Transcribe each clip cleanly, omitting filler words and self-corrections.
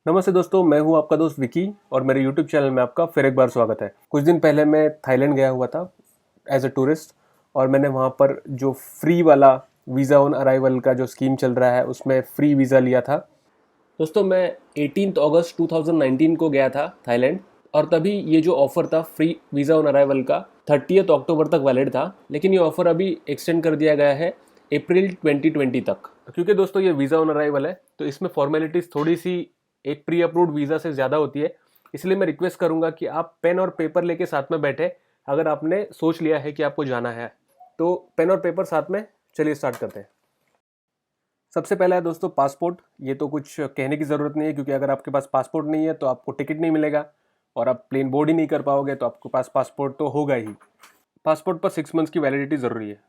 नमस्ते दोस्तों, मैं हूं आपका दोस्त विकी और मेरे YouTube चैनल में आपका फिर एक बार स्वागत है। कुछ दिन पहले मैं थाईलैंड गया हुआ था एज अ टूरिस्ट और मैंने वहां पर जो फ्री वाला वीज़ा ऑन अराइवल का जो स्कीम चल रहा है उसमें फ्री वीज़ा लिया था। दोस्तों मैं 18 अगस्त 2019 को गया था थाईलैंड और तभी ये जो ऑफ़र था फ्री वीज़ा ऑन अराइवल का 30 अक्टूबर तक वैलिड था, लेकिन ये ऑफ़र अभी एक्सटेंड कर दिया गया है अप्रैल 2020 तक। क्योंकि दोस्तों ये वीज़ा ऑन अराइवल है तो इसमें फॉर्मेलिटीज़ थोड़ी सी एक प्री अप्रूव्ड वीज़ा से ज़्यादा होती है, इसलिए मैं रिक्वेस्ट करूंगा कि आप पेन और पेपर लेके साथ में बैठे। अगर आपने सोच लिया है कि आपको जाना है तो पेन और पेपर साथ में, चलिए स्टार्ट करते हैं। सबसे पहला है दोस्तों पासपोर्ट। ये तो कुछ कहने की ज़रूरत नहीं है क्योंकि अगर आपके पास पासपोर्ट नहीं है तो आपको टिकट नहीं मिलेगा और आप प्लेन बोर्ड ही नहीं कर पाओगे, तो आपके पास पासपोर्ट तो होगा ही। पासपोर्ट पर 6 मंथ्स की वैलिडिटी ज़रूरी है।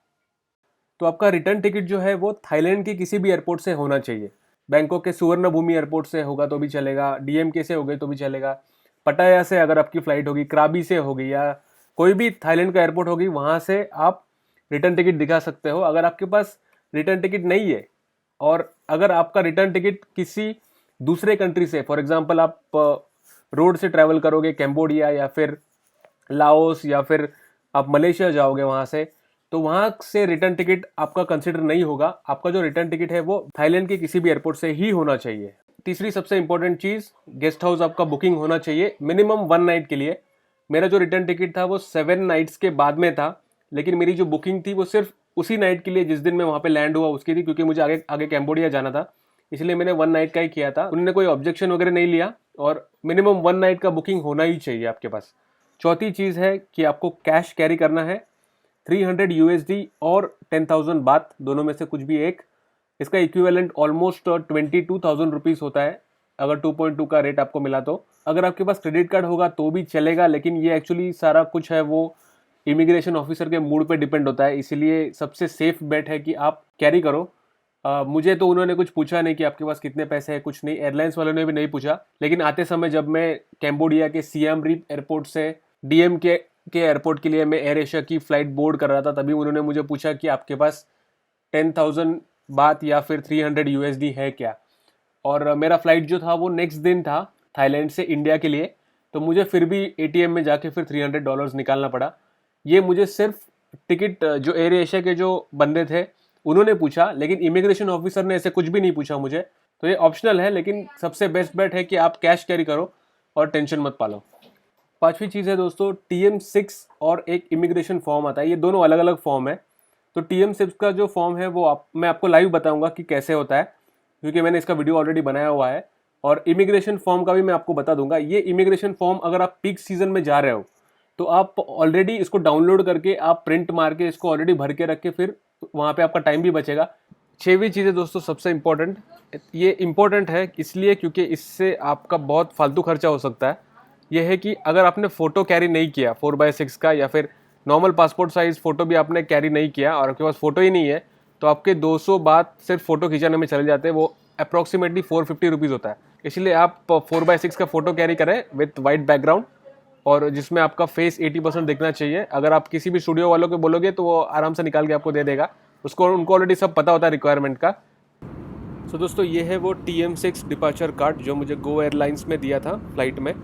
तो आपका रिटर्न टिकट जो है वो थाईलैंड के किसी भी एयरपोर्ट से होना चाहिए। बैंकॉक के सुवर्ण भूमि एयरपोर्ट से होगा तो भी चलेगा, डीएमके से हो गई तो भी चलेगा, पटाया से अगर आपकी फ़्लाइट होगी, क्राबी से होगी या कोई भी थाईलैंड का एयरपोर्ट होगी, वहाँ से आप रिटर्न टिकट दिखा सकते हो। अगर आपके पास रिटर्न टिकट नहीं है और अगर आपका रिटर्न टिकट किसी दूसरे कंट्री से, फॉर एग्जांपल आप रोड से ट्रैवल करोगे कैम्बोडिया या फिर लाओस या फिर आप मलेशिया जाओगे वहाँ से, तो वहाँ से रिटर्न टिकट आपका कंसिडर नहीं होगा। आपका जो रिटर्न टिकट है वो थाईलैंड के किसी भी एयरपोर्ट से ही होना चाहिए। तीसरी सबसे इंपॉर्टेंट चीज़, गेस्ट हाउस आपका बुकिंग होना चाहिए मिनिमम 1 नाइट के लिए। मेरा जो रिटर्न टिकट था वो 7 नाइट्स के बाद में था, लेकिन मेरी जो बुकिंग थी वो सिर्फ उसी नाइट के लिए जिस दिन मैं वहाँ पे लैंड हुआ उसकी थी, क्योंकि मुझे आगे आगे कैम्बोडिया जाना था, इसलिए मैंने 1 नाइट का ही किया था। उन्होंने कोई ऑब्जेक्शन वगैरह नहीं लिया और मिनिमम 1 नाइट का बुकिंग होना ही चाहिए आपके पास। चौथी चीज़ है कि आपको कैश कैरी करना है, 300 यूएसडी और 10,000 बात, दोनों में से कुछ भी एक। इसका इक्विवेलेंट ऑलमोस्ट 22,000 रुपीज़ होता है अगर 2.2 का रेट आपको मिला तो। अगर आपके पास क्रेडिट कार्ड होगा तो भी चलेगा, लेकिन ये एक्चुअली सारा कुछ है वो इमिग्रेशन ऑफिसर के मूड पे डिपेंड होता है, इसीलिए सबसे सेफ बेट है कि आप कैरी करो। मुझे तो उन्होंने कुछ पूछा नहीं कि आपके पास कितने पैसे हैं, कुछ नहीं, एयरलाइंस वालों ने भी नहीं पूछा। लेकिन आते समय जब मैं कैम्बोडिया के सियाम रीप एयरपोर्ट से डीएम के एयरपोर्ट के लिए मैं एयर एशिया की फ़्लाइट बोर्ड कर रहा था, तभी उन्होंने मुझे पूछा कि आपके पास 10,000 बात या फिर 300 यूएसडी है क्या। और मेरा फ़्लाइट जो था वो नेक्स्ट दिन था थाईलैंड से इंडिया के लिए, तो मुझे फिर भी एटीएम में जाके फिर $300 निकालना पड़ा। ये मुझे सिर्फ टिकट जो एयर एशिया के जो बंदे थे उन्होंने पूछा, लेकिन इमिग्रेशन ऑफिसर ने ऐसे कुछ भी नहीं पूछा मुझे। तो ये ऑप्शनल है, लेकिन सबसे बेस्ट बेट है कि आप कैश कैरी करो और टेंशन मत पालो। पांचवी चीज़ है दोस्तों TM6 और एक इमिग्रेशन फॉर्म आता है, ये दोनों अलग अलग फॉर्म है। तो TM6 का जो फॉर्म है वो मैं आपको लाइव बताऊंगा कि कैसे होता है, क्योंकि मैंने इसका वीडियो ऑलरेडी बनाया हुआ है। और इमिग्रेशन फॉर्म का भी मैं आपको बता दूंगा। ये इमिग्रेशन फॉर्म अगर आप पीक सीजन में जा रहे हो तो आप ऑलरेडी इसको डाउनलोड करके आप प्रिंट मार के इसको ऑलरेडी भर के रख के फिर वहाँ पे आपका टाइम भी बचेगा। छठवीं चीज़ है दोस्तों सबसे इम्पोर्टेंट, ये इम्पोर्टेंट है इसलिए क्योंकि इससे आपका बहुत फालतू खर्चा हो सकता है। यह है कि अगर आपने फ़ोटो कैरी नहीं किया 4x6 का या फिर नॉर्मल पासपोर्ट साइज़ फ़ोटो भी आपने कैरी नहीं किया और आपके पास फ़ोटो ही नहीं है, तो आपके 200 बात सिर्फ फ़ोटो खिंचाने में चले जाते हैं, वो अप्रॉक्सीमेटली 450 रुपीज़ होता है। इसलिए आप 4x6 का फ़ोटो कैरी करें विथ वाइट बैकग्राउंड और जिसमें आपका फेस 80% दिखना चाहिए। अगर आप किसी भी स्टूडियो वालों को बोलोगे तो वो आराम से निकाल के आपको दे देगा, उनको ऑलरेडी सब पता होता है रिक्वायरमेंट का। सो दोस्तों ये है वो TM6 डिपार्चर कार्ड जो मुझे गो एयरलाइंस में दिया था फ्लाइट में,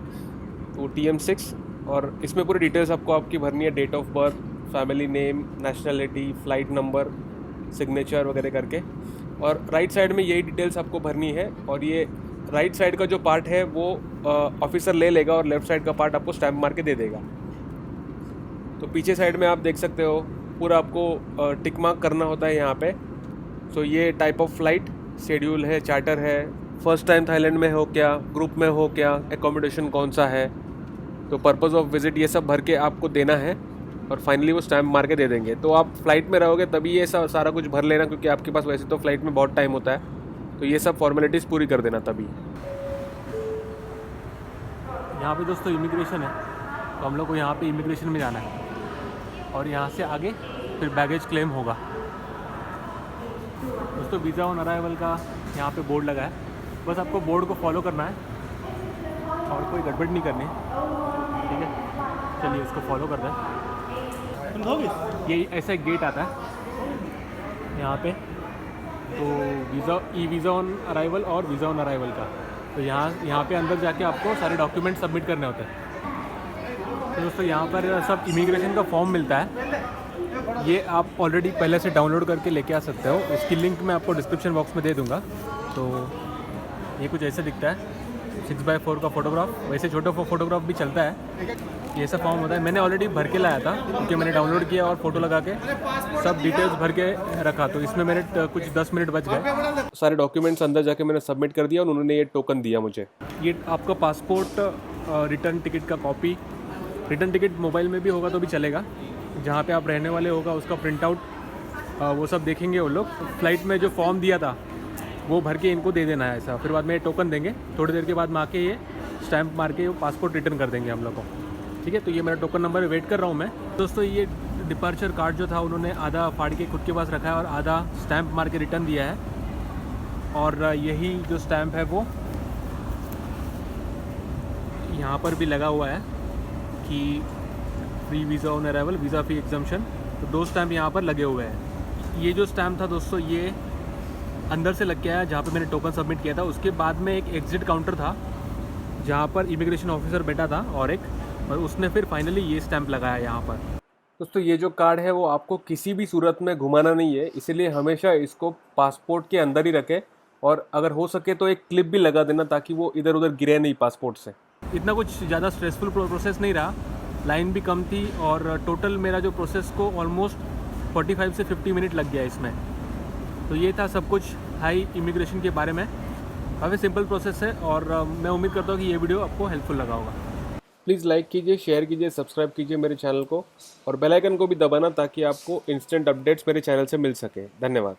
तो TM6। और इसमें पूरी डिटेल्स आपको आपकी भरनी है, date of birth, family name, nationality, flight number, signature वगैरह करके। और राइट साइड में यही डिटेल्स आपको भरनी है और ये राइट साइड का जो पार्ट है वो ऑफिसर ले लेगा और लेफ़्ट साइड का पार्ट आपको स्टैम्प मार के दे देगा। तो पीछे साइड में आप देख सकते हो पूरा आपको टिक मार्क करना होता है यहाँ पे। सो ये टाइप ऑफ फ्लाइट, शेड्यूल है, चार्टर है, फर्स्ट टाइम थाईलैंड में हो क्या, ग्रुप में हो क्या, एकोमोडेशन कौन सा है, तो पर्पज़ ऑफ विज़िट, ये सब भर के आपको देना है और फाइनली वो स्टैम्प मार के दे देंगे। तो आप फ्लाइट में रहोगे तभी ये सब सारा कुछ भर लेना, क्योंकि आपके पास वैसे तो फ्लाइट में बहुत टाइम होता है, तो ये सब फॉर्मेलिटीज़ पूरी कर देना तभी। यहाँ पे दोस्तों इमिग्रेशन है, तो हम लोग को यहाँ पे इमिग्रेशन में जाना है और यहाँ से आगे फिर बैगेज क्लेम होगा। दोस्तों वीज़ा ऑन अराइवल का यहाँ पे बोर्ड लगा है, बस आपको बोर्ड को फॉलो करना है और कोई गड़बड़ नहीं करनी, ठीक है। चलिए इसको फॉलो करते हैं। ये ऐसा एक गेट आता है यहाँ पे, तो वीज़ा ऑन अराइवल और वीज़ा ऑन अराइवल का तो यहाँ पे अंदर जाके आपको सारे डॉक्यूमेंट सबमिट करने होते हैं। तो दोस्तों यहाँ पर सब इमिग्रेशन का फॉर्म मिलता है, ये आप ऑलरेडी पहले से डाउनलोड करके लेके आ सकते हो। इसकी लिंक मैं आपको डिस्क्रिप्शन बॉक्स में दे दूँगा। तो ये कुछ ऐसे दिखता है, 6x4 का फ़ोटोग्राफ, वैसे छोटा फोटोग्राफ भी चलता है। ये ऐसा फॉर्म होता है, मैंने ऑलरेडी भर के लाया था क्योंकि मैंने डाउनलोड किया और फ़ोटो लगा के सब डिटेल्स भर के रखा, तो इसमें मेरे कुछ 10 मिनट बच गए। सारे डॉक्यूमेंट्स अंदर जाके मैंने सबमिट कर दिया और उन्होंने ये टोकन दिया मुझे। ये आपका पासपोर्ट, रिटर्न टिकट का कॉपी, रिटर्न टिकट मोबाइल में भी होगा तो भी चलेगा, जहाँ पे आप रहने वाले होगा उसका प्रिंट आउट, वो सब देखेंगे वो लोग। फ्लाइट में जो फॉर्म दिया था वो भर के इनको दे देना है ऐसा, फिर बाद में ये टोकन देंगे, थोड़ी देर के बाद में आके ये स्टैंप मार के वो पासपोर्ट रिटर्न कर देंगे हम लोग को। ठीक है, तो ये मेरा टोकन नंबर वेट कर रहा हूँ मैं। दोस्तों ये डिपार्चर कार्ड जो था उन्होंने आधा फाड़ के खुद के पास रखा है और आधा स्टैंप मार के रिटर्न दिया है, और यही जो स्टैंप है वो यहाँ पर भी लगा हुआ है कि free visa on arrival, visa fee exemption. तो 2 स्टैंप यहाँ पर लगे हुए हैं। ये जो स्टैंप था दोस्तों ये अंदर से लग के आया जहाँ पे मैंने टोकन सबमिट किया था। उसके बाद में एक एग्ज़िट काउंटर था जहाँ पर इमिग्रेशन ऑफिसर बैठा था और उसने फिर फाइनली ये स्टैंप लगाया यहाँ पर। दोस्तों ये जो कार्ड है वो आपको किसी भी सूरत में घुमाना नहीं है, इसीलिए हमेशा इसको पासपोर्ट के अंदर ही रखें, और अगर हो सके तो एक क्लिप भी लगा देना ताकि वो इधर उधर गिरे नहीं पासपोर्ट से। इतना कुछ ज़्यादा स्ट्रेसफुल प्रोसेस नहीं रहा, लाइन भी कम थी, और टोटल मेरा जो प्रोसेस को ऑलमोस्ट 45 से 50 मिनट लग गया इसमें। तो ये था सब कुछ हाई इमिग्रेशन के बारे में। काफ़ी सिंपल प्रोसेस है और मैं उम्मीद करता हूँ कि ये वीडियो आपको हेल्पफुल लगा होगा। प्लीज़ लाइक कीजिए, शेयर कीजिए, सब्सक्राइब कीजिए मेरे चैनल को, और बेल आइकन को भी दबाना ताकि आपको इंस्टेंट अपडेट्स मेरे चैनल से मिल सके। धन्यवाद।